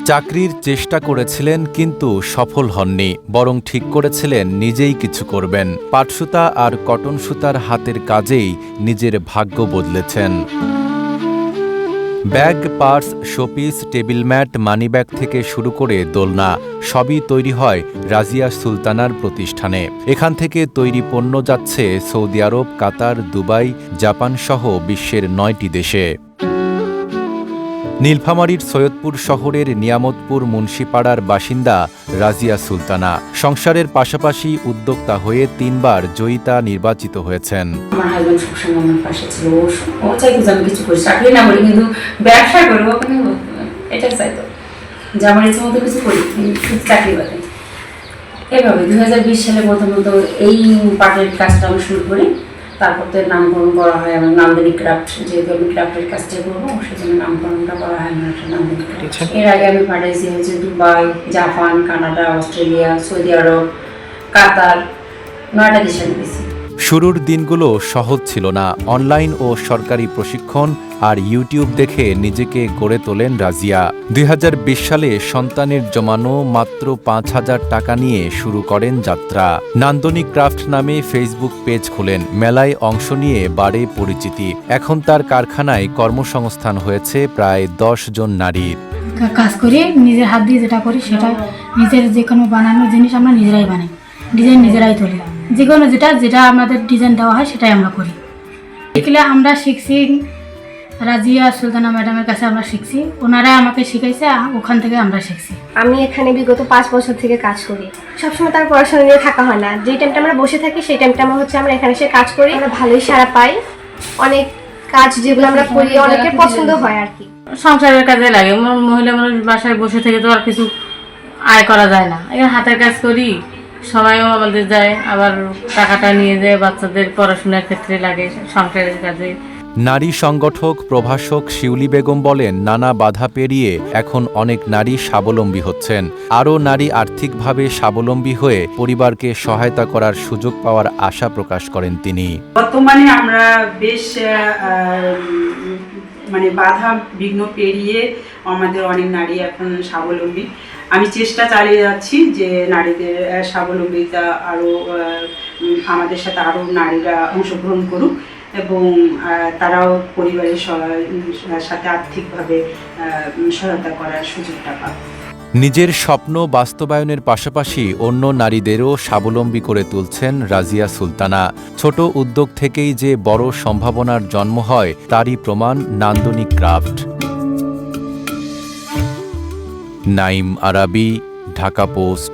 চাকরির চেষ্টা করেছিলেন কিন্তু সফল হননি, বরং ঠিক করেছিলেন নিজেই কিছু করবেন। পাটসুতা আর কটন সুতার হাতের কাজেই নিজের ভাগ্য বদলেছেন। Bag, purse, showpiece, table mat, money bag থেকে শুরু করে দোলনা সবই তৈরি হয় রাজিয়া সুলতানার প্রতিষ্ঠানে। এখান থেকে তৈরি পণ্য যাচ্ছে সৌদি আরব, কাতার, দুবাই, জাপান সহ বিশ্বের ৯টি দেশে। নীলফামারীর সৈয়দপুর শহরের নিয়ামতপুর মুন্সিপাড়ার বাসিন্দা রাজিয়া সুলতানা সংসারের পাশাপাশি উদ্যোক্তা হয়ে ৩ বার জয়িতা নির্বাচিত হয়েছেন। আমার হাজবেন্ড সবসময় আমার পাশে ছিল। ও চাইতো যে আমি কিছু করি, চাকরি না করি, কিন্তু ব্যবসা করবো, এটা চাইতো যে আমার ইচ্ছে মতো কিছু করি, শুধু চাকরি বাদে। এভাবে 2020 সালে প্রথমত এই পাটের কাজটা আমি শুরু করি। তারপর তো নামকরণ করা হয় আমার নান্দনিক ক্রাফট, যেহেতু আমি ক্রাফটের কাজটা করবো সেজন্য নামকরণটা করা হয় আমার নান্দনিক ক্রাফট। এর আগে আমি পাঠাইছি হচ্ছে Dubai, Japan, Canada, Australia, Saudi Arab, Qatar, 9টা দেশে আমি গেছি। শুরুর দিনগুলো সহজ ছিল না। অনলাইন ও সরকারি প্রশিক্ষণ আর ইউটিউব দেখে নিজেকে গড়ে তোলেন রাজিয়া। 2020 সালে সন্তানের জমানো মাত্র 5,000 টাকা নিয়ে শুরু করেন যাত্রা। নান্দনিক ক্রাফট নামে ফেসবুক পেজ খোলেন। মেলায় অংশ নিয়ে বাড়ে পরিচিতি। এখন তার কারখানায় কর্মসংস্থান হয়েছে প্রায় 10 জন নারীর। কাজ করি, নিজের হাত দিয়ে যেটা করি সেটা নিজের যে কোনো বানানো জিনিস আমরা নিজেরাই বানাই, ডিজাইন নিজেরাই তুলি। যে কোনো যেটা আমাদের ডিজাইন দেওয়া হয় সেটাই আমরা করি। এগুলো আমরা শিখছি রাজিয়া সুলতানা ম্যাডামের কাছে, আমরা শিখছি, ওনারা আমাকে শিখাইছে, ওখান থেকে আমরা শিখছি। আমি এখানে বিগত 5 বছর থেকে কাজ করি। সবসময় তার পড়াশোনা নিয়ে থাকা হয় না, যে টাইমটা আমরা বসে থাকি সেই টাইমটা আমরা এখানে এসে কাজ করি, আমরা ভালোই সাড়া পাই। অনেক কাজ যেগুলো আমরা করি অনেকের পছন্দ হয় আর কি। সংসারের কাজে লাগে, মহিলা মানুষ বাসায় বসে থেকে তো আর কিছু আয় করা যায় না। এখানে হাতের কাজ করি, সময়ও আমাদের যায়, আবার টাকাটা নিয়ে যায় বাচ্চাদের পড়াশোনার ক্ষেত্রে লাগে, সংসারের কাজে। নারী সংগঠক প্রভাষক শিউলি বেগম বলেন, নানা বাধা পেরিয়ে এখন অনেক নারী স্বাবলম্বী হচ্ছেন। আরও নারী আর্থিকভাবে স্বাবলম্বী হয়ে পরিবারকে সহায়তা করার সুযোগ পাওয়ার আশা প্রকাশ করেন তিনি। বর্তমানে আমরা বেশ বাধা বিঘ্ন পেরিয়ে আমাদের অনেক নারী এখন স্বাবলম্বী। আমি চেষ্টা চালিয়ে যাচ্ছি যে নারীদের স্বাবলম্বিতা আরও আমাদের সাথে আরও নারীরা অংশগ্রহণ করুক এবং তারাও পরিবারের সাথে আর্থিকভাবে সহায়তা করার সুযোগটা পাক। নিজের স্বপ্ন বাস্তবায়নের পাশাপাশি অন্য নারীদেরও স্বাবলম্বী করে তুলছেন রাজিয়া সুলতানা। ছোট উদ্যোগ থেকেই যে বড় সম্ভাবনার জন্ম হয় তারই প্রমাণ নান্দনিক ক্রাফট। নাইম আরাবী, ঢাকা পোস্ট।